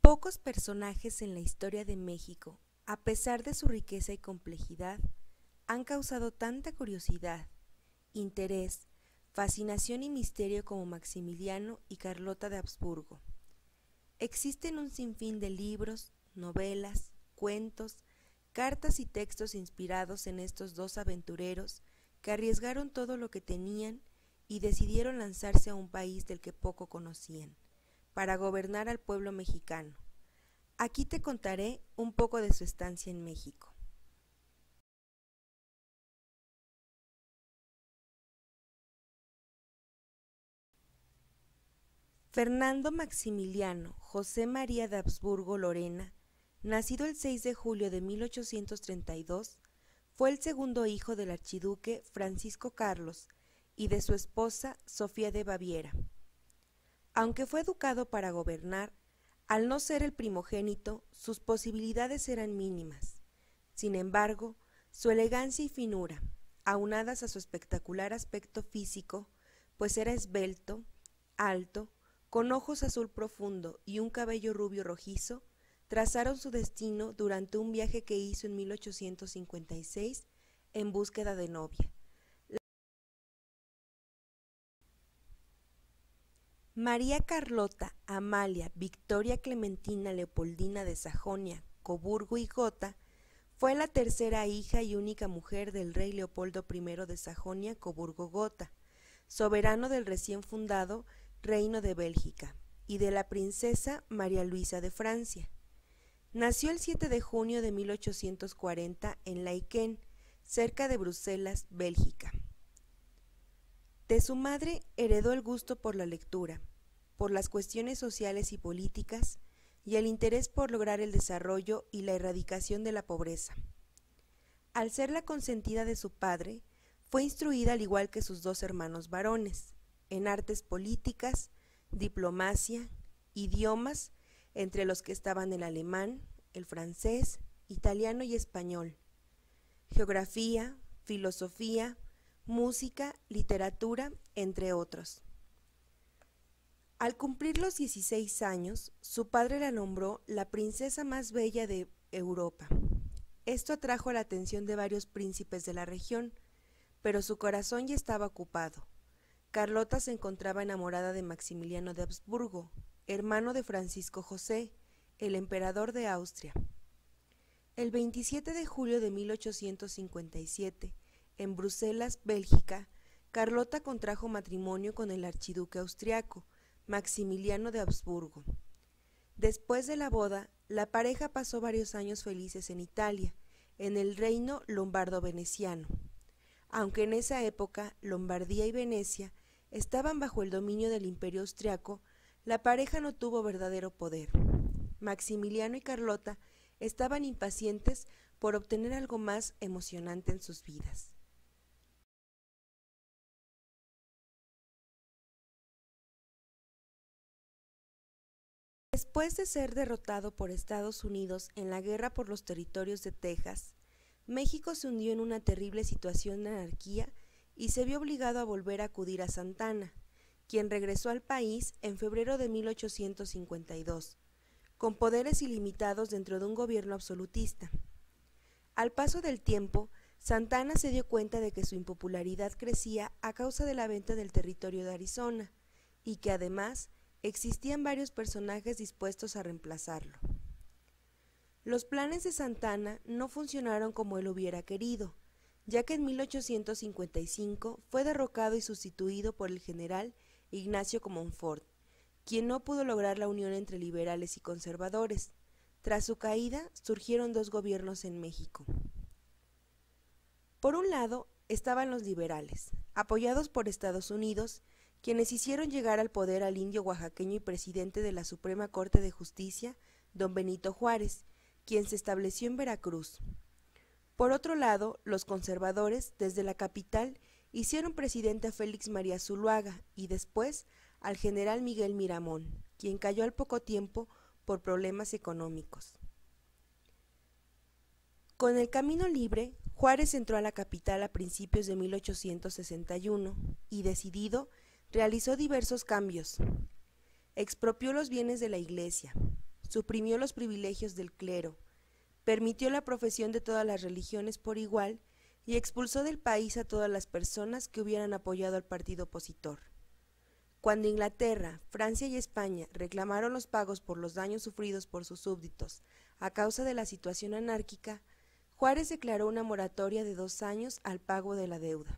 Pocos personajes en la historia de México, a pesar de su riqueza y complejidad, han causado tanta curiosidad, interés, fascinación y misterio como Maximiliano y Carlota de Habsburgo. Existen un sinfín de libros, novelas, cuentos, cartas y textos inspirados en estos dos aventureros que arriesgaron todo lo que tenían y decidieron lanzarse a un país del que poco conocían, para gobernar al pueblo mexicano. Aquí te contaré un poco de su estancia en México. Fernando Maximiliano José María de Habsburgo Lorena, nacido el 6 de julio de 1832, fue el segundo hijo del archiduque Francisco Carlos y de su esposa Sofía de Baviera. Aunque fue educado para gobernar, al no ser el primogénito, sus posibilidades eran mínimas. Sin embargo, su elegancia y finura, aunadas a su espectacular aspecto físico, pues era esbelto, alto, con ojos azul profundo y un cabello rubio rojizo, trazaron su destino durante un viaje que hizo en 1856 en búsqueda de novia. María Carlota Amalia Victoria Clementina Leopoldina de Sajonia, Coburgo y Gotha fue la tercera hija y única mujer del rey Leopoldo I de Sajonia, Coburgo-Gotha, soberano del recién fundado Reino de Bélgica, y de la princesa María Luisa de Francia. Nació el 7 de junio de 1840 en Laeken, cerca de Bruselas, Bélgica. De su madre heredó el gusto por la lectura, por las cuestiones sociales y políticas, y el interés por lograr el desarrollo y la erradicación de la pobreza. Al ser la consentida de su padre, fue instruida al igual que sus dos hermanos varones, en artes políticas, diplomacia, idiomas, entre los que estaban el alemán, el francés, italiano y español, geografía, filosofía, música, literatura, entre otros. Al cumplir los 16 años, su padre la nombró la princesa más bella de Europa. Esto atrajo la atención de varios príncipes de la región, pero su corazón ya estaba ocupado. Carlota se encontraba enamorada de Maximiliano de Habsburgo, hermano de Francisco José, el emperador de Austria. El 27 de julio de 1857, en Bruselas, Bélgica, Carlota contrajo matrimonio con el archiduque austriaco, Maximiliano de Habsburgo. Después de la boda, la pareja pasó varios años felices en Italia, en el reino lombardo-veneciano. Aunque en esa época Lombardía y Venecia estaban bajo el dominio del Imperio austriaco, la pareja no tuvo verdadero poder. Maximiliano y Carlota estaban impacientes por obtener algo más emocionante en sus vidas. Después de ser derrotado por Estados Unidos en la guerra por los territorios de Texas, México se hundió en una terrible situación de anarquía y se vio obligado a volver a acudir a Santa Anna, quien regresó al país en febrero de 1852, con poderes ilimitados dentro de un gobierno absolutista. Al paso del tiempo, Santa Anna se dio cuenta de que su impopularidad crecía a causa de la venta del territorio de Arizona, y que además existían varios personajes dispuestos a reemplazarlo. Los planes de Santa Anna no funcionaron como él hubiera querido, ya que en 1855 fue derrocado y sustituido por el general Ignacio Comonfort, quien no pudo lograr la unión entre liberales y conservadores. Tras su caída, surgieron dos gobiernos en México. Por un lado, estaban los liberales, apoyados por Estados Unidos, quienes hicieron llegar al poder al indio oaxaqueño y presidente de la Suprema Corte de Justicia, don Benito Juárez, quien se estableció en Veracruz. Por otro lado, los conservadores, desde la capital, hicieron presidente a Félix María Zuluaga y después al general Miguel Miramón, quien cayó al poco tiempo por problemas económicos. Con el camino libre, Juárez entró a la capital a principios de 1861 y, decidido, realizó diversos cambios. Expropió los bienes de la iglesia, suprimió los privilegios del clero, permitió la profesión de todas las religiones por igual y expulsó del país a todas las personas que hubieran apoyado al partido opositor. Cuando Inglaterra, Francia y España reclamaron los pagos por los daños sufridos por sus súbditos a causa de la situación anárquica, Juárez declaró una moratoria de 2 años al pago de la deuda.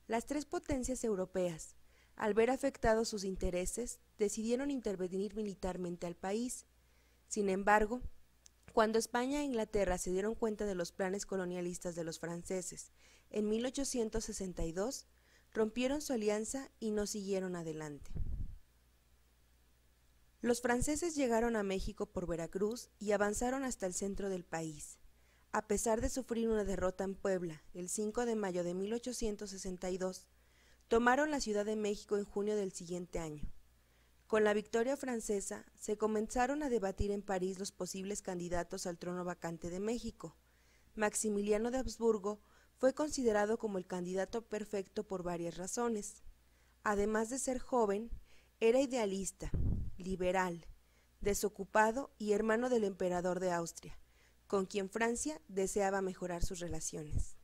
Las tres potencias europeas, al ver afectados sus intereses, decidieron intervenir militarmente al país. Sin embargo, cuando España e Inglaterra se dieron cuenta de los planes colonialistas de los franceses en 1862, rompieron su alianza y no siguieron adelante. Los franceses llegaron a México por Veracruz y avanzaron hasta el centro del país. A pesar de sufrir una derrota en Puebla el 5 de mayo de 1862, tomaron la Ciudad de México en junio del siguiente año. Con la victoria francesa, se comenzaron a debatir en París los posibles candidatos al trono vacante de México. Maximiliano de Habsburgo fue considerado como el candidato perfecto por varias razones. Además de ser joven, era idealista, liberal, desocupado y hermano del emperador de Austria, con quien Francia deseaba mejorar sus relaciones.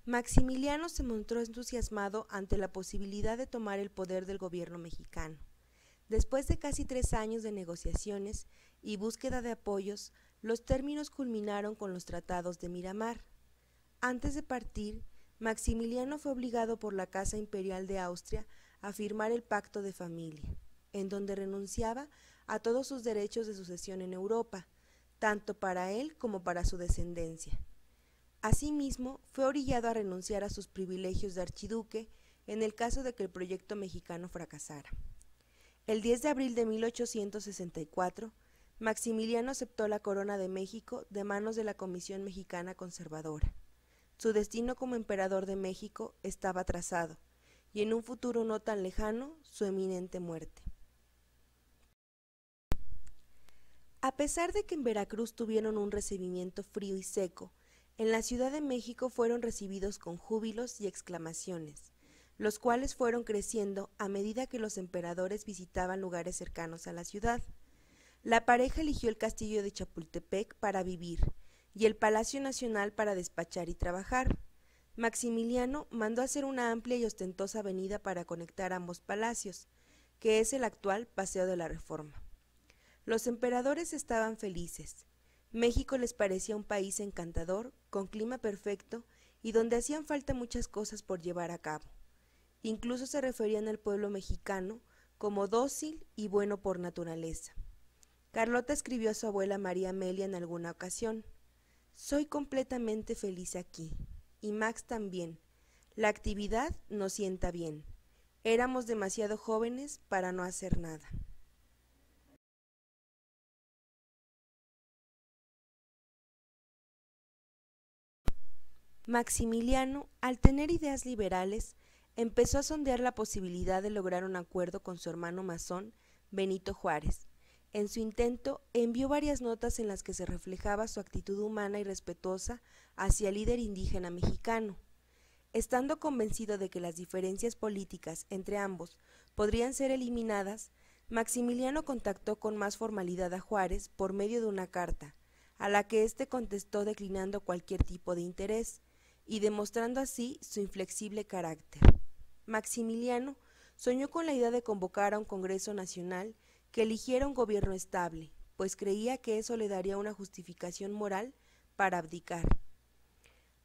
Maximiliano se mostró entusiasmado ante la posibilidad de tomar el poder del gobierno mexicano. Después de casi 3 años de negociaciones y búsqueda de apoyos, los términos culminaron con los tratados de Miramar. Antes de partir, Maximiliano fue obligado por la Casa Imperial de Austria a firmar el Pacto de Familia, en donde renunciaba a todos sus derechos de sucesión en Europa, tanto para él como para su descendencia. Asimismo, fue orillado a renunciar a sus privilegios de archiduque en el caso de que el proyecto mexicano fracasara. El 10 de abril de 1864, Maximiliano aceptó la corona de México de manos de la Comisión Mexicana Conservadora. Su destino como emperador de México estaba trazado, y en un futuro no tan lejano, su eminente muerte. A pesar de que en Veracruz tuvieron un recibimiento frío y seco, en la Ciudad de México fueron recibidos con júbilos y exclamaciones, los cuales fueron creciendo a medida que los emperadores visitaban lugares cercanos a la ciudad. La pareja eligió el castillo de Chapultepec para vivir y el Palacio Nacional para despachar y trabajar. Maximiliano mandó hacer una amplia y ostentosa avenida para conectar ambos palacios, que es el actual Paseo de la Reforma. Los emperadores estaban felices. México les parecía un país encantador, con clima perfecto y donde hacían falta muchas cosas por llevar a cabo. Incluso se referían al pueblo mexicano como dócil y bueno por naturaleza. Carlota escribió a su abuela María Amelia en alguna ocasión: «Soy completamente feliz aquí, y Max también. La actividad nos sienta bien. Éramos demasiado jóvenes para no hacer nada». Maximiliano, al tener ideas liberales, empezó a sondear la posibilidad de lograr un acuerdo con su hermano masón, Benito Juárez. En su intento, envió varias notas en las que se reflejaba su actitud humana y respetuosa hacia el líder indígena mexicano. Estando convencido de que las diferencias políticas entre ambos podrían ser eliminadas, Maximiliano contactó con más formalidad a Juárez por medio de una carta, a la que éste contestó declinando cualquier tipo de interés y demostrando así su inflexible carácter. Maximiliano soñó con la idea de convocar a un Congreso Nacional que eligiera un gobierno estable, pues creía que eso le daría una justificación moral para abdicar.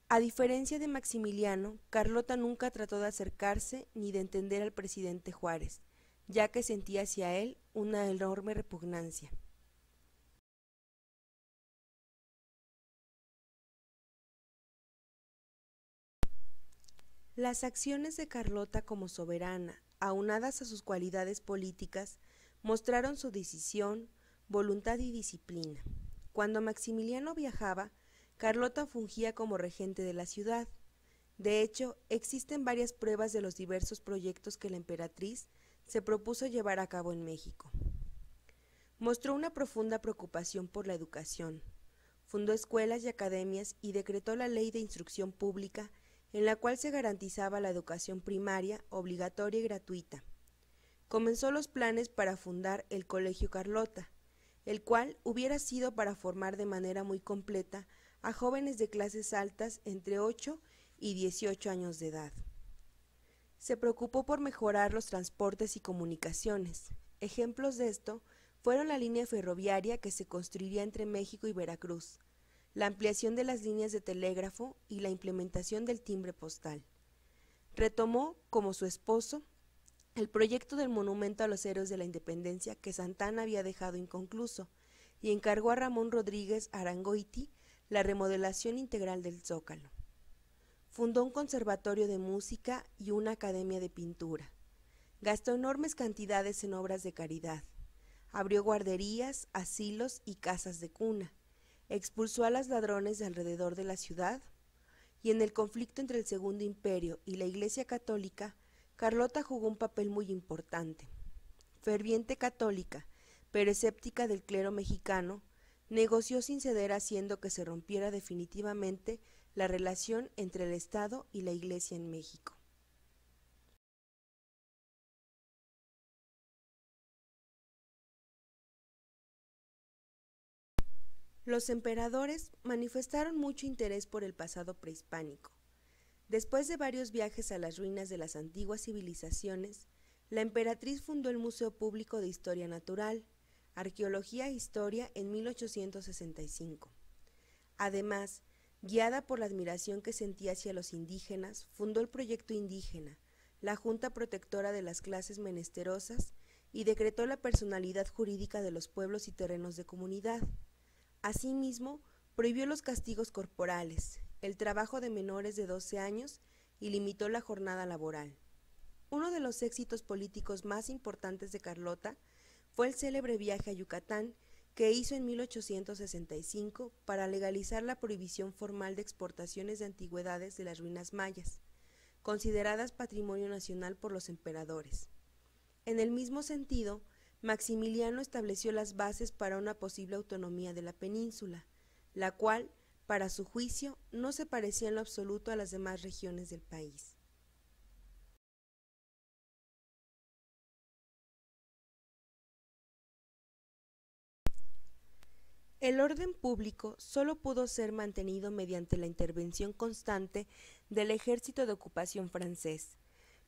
A diferencia de Maximiliano, Carlota nunca trató de acercarse ni de entender al presidente Juárez, ya que sentía hacia él una enorme repugnancia. Las acciones de Carlota como soberana, aunadas a sus cualidades políticas, mostraron su decisión, voluntad y disciplina. Cuando Maximiliano viajaba, Carlota fungía como regente de la ciudad. De hecho, existen varias pruebas de los diversos proyectos que la emperatriz se propuso llevar a cabo en México. Mostró una profunda preocupación por la educación. fundó escuelas y academias y decretó la Ley de Instrucción Pública, en la cual se garantizaba la educación primaria, obligatoria y gratuita. Comenzó los planes para fundar el Colegio Carlota, el cual hubiera sido para formar de manera muy completa a jóvenes de clases altas entre 8 y 18 años de edad. Se preocupó por mejorar los transportes y comunicaciones. Ejemplos de esto fueron la línea ferroviaria que se construiría entre México y Veracruz, la ampliación de las líneas de telégrafo y la implementación del timbre postal. Retomó, como su esposo, el proyecto del monumento a los héroes de la independencia que Santa Anna había dejado inconcluso y encargó a Ramón Rodríguez Arangoiti la remodelación integral del Zócalo. Fundó un conservatorio de música y una academia de pintura. Gastó enormes cantidades en obras de caridad. Abrió guarderías, asilos y casas de cuna. Expulsó a los ladrones de alrededor de la ciudad. Y en el conflicto entre el Segundo Imperio y la Iglesia Católica, Carlota jugó un papel muy importante. Ferviente católica, pero escéptica del clero mexicano, negoció sin ceder haciendo que se rompiera definitivamente la relación entre el Estado y la Iglesia en México. Los emperadores manifestaron mucho interés por el pasado prehispánico. Después de varios viajes a las ruinas de las antiguas civilizaciones, la emperatriz fundó el Museo Público de Historia Natural, Arqueología e Historia en 1865. Además, guiada por la admiración que sentía hacia los indígenas, fundó el Proyecto Indígena, la Junta Protectora de las Clases Menesterosas, y decretó la personalidad jurídica de los pueblos y terrenos de comunidad. Asimismo, prohibió los castigos corporales, el trabajo de menores de 12 años y limitó la jornada laboral. Uno de los éxitos políticos más importantes de Carlota fue el célebre viaje a Yucatán que hizo en 1865 para legalizar la prohibición formal de exportaciones de antigüedades de las ruinas mayas, consideradas patrimonio nacional por los emperadores. En el mismo sentido, Maximiliano estableció las bases para una posible autonomía de la península, la cual, para su juicio, no se parecía en lo absoluto a las demás regiones del país. El orden público solo pudo ser mantenido mediante la intervención constante del ejército de ocupación francés,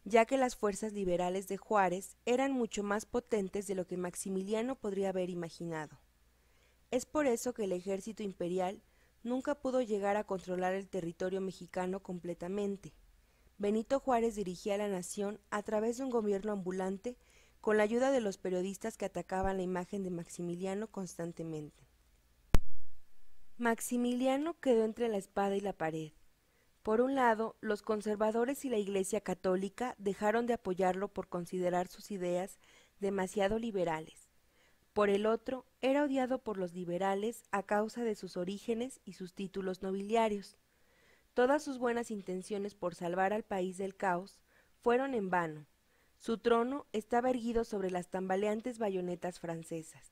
ya que las fuerzas liberales de Juárez eran mucho más potentes de lo que Maximiliano podría haber imaginado. Es por eso que el ejército imperial nunca pudo llegar a controlar el territorio mexicano completamente. Benito Juárez dirigía a la nación a través de un gobierno ambulante con la ayuda de los periodistas que atacaban la imagen de Maximiliano constantemente. Maximiliano quedó entre la espada y la pared. Por un lado, los conservadores y la Iglesia Católica dejaron de apoyarlo por considerar sus ideas demasiado liberales. Por el otro, era odiado por los liberales a causa de sus orígenes y sus títulos nobiliarios. Todas sus buenas intenciones por salvar al país del caos fueron en vano. Su trono estaba erguido sobre las tambaleantes bayonetas francesas.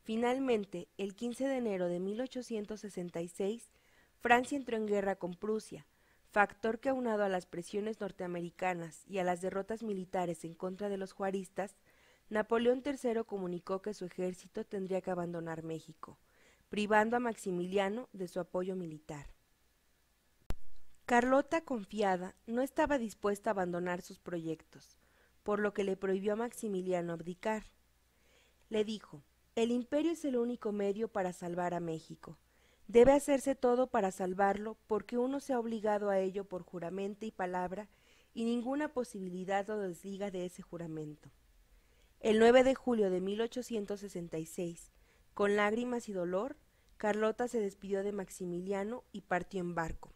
Finalmente, el 15 de enero de 1866, Francia entró en guerra con Prusia, factor que aunado a las presiones norteamericanas y a las derrotas militares en contra de los juaristas, Napoleón III comunicó que su ejército tendría que abandonar México, privando a Maximiliano de su apoyo militar. Carlota, confiada, no estaba dispuesta a abandonar sus proyectos, por lo que le prohibió a Maximiliano abdicar. Le dijo: «El imperio es el único medio para salvar a México. Debe hacerse todo para salvarlo porque uno se ha obligado a ello por juramento y palabra y ninguna posibilidad lo desliga de ese juramento». El 9 de julio de 1866, con lágrimas y dolor, Carlota se despidió de Maximiliano y partió en barco.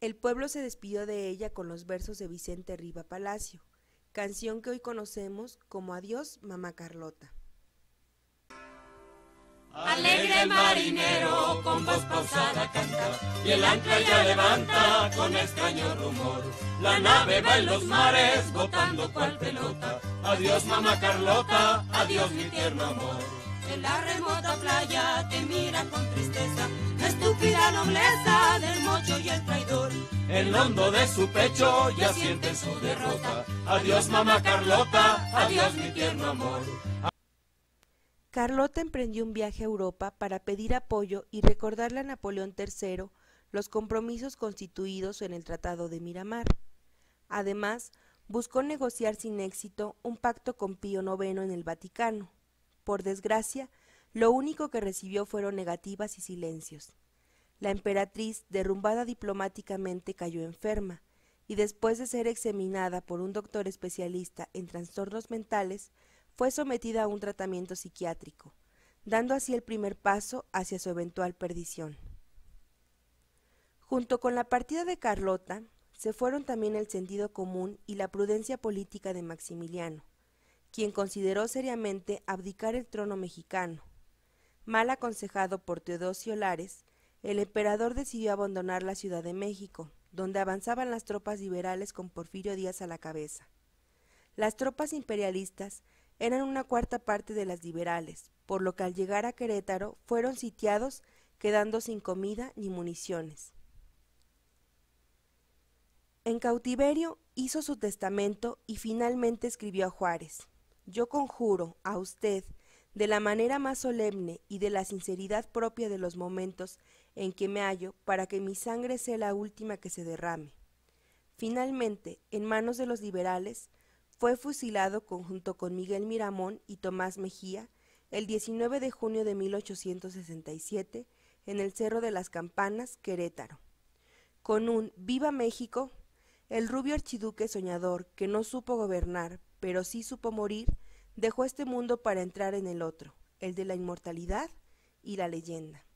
El pueblo se despidió de ella con los versos de Vicente Riva Palacio, canción que hoy conocemos como Adiós, Mamá Carlota. Alegre marinero con voz pausada canta, y el ancla ya levanta con extraño rumor. La nave va en los mares botando cual pelota. Adiós mamá Carlota, adiós mi tierno amor. En la remota playa te mira con tristeza estúpida nobleza del mocho y el traidor. En lo hondo de su pecho ya sienten su derrota. Adiós mamá Carlota, adiós mi tierno amor. Carlota emprendió un viaje a Europa para pedir apoyo y recordarle a Napoleón III los compromisos constituidos en el Tratado de Miramar. Además, buscó negociar sin éxito un pacto con Pío IX en el Vaticano. Por desgracia, lo único que recibió fueron negativas y silencios. La emperatriz, derrumbada diplomáticamente, cayó enferma, y después de ser examinada por un doctor especialista en trastornos mentales, fue sometida a un tratamiento psiquiátrico, dando así el primer paso hacia su eventual perdición. Junto con la partida de Carlota, se fueron también el sentido común y la prudencia política de Maximiliano, quien consideró seriamente abdicar el trono mexicano. Mal aconsejado por Teodosio Lares, el emperador decidió abandonar la Ciudad de México, donde avanzaban las tropas liberales con Porfirio Díaz a la cabeza. Las tropas imperialistas eran una cuarta parte de las liberales, por lo que al llegar a Querétaro fueron sitiados, quedando sin comida ni municiones. En cautiverio hizo su testamento y finalmente escribió a Juárez: «Yo conjuro a usted, de la manera más solemne y de la sinceridad propia de los momentos en que me hallo, para que mi sangre sea la última que se derrame». Finalmente, en manos de los liberales, fue fusilado junto con Miguel Miramón y Tomás Mejía el 19 de junio de 1867 en el Cerro de las Campanas, Querétaro. Con un «Viva México», el rubio archiduque soñador, que no supo gobernar, pero sí supo morir, dejó este mundo para entrar en el otro, el de la inmortalidad y la leyenda.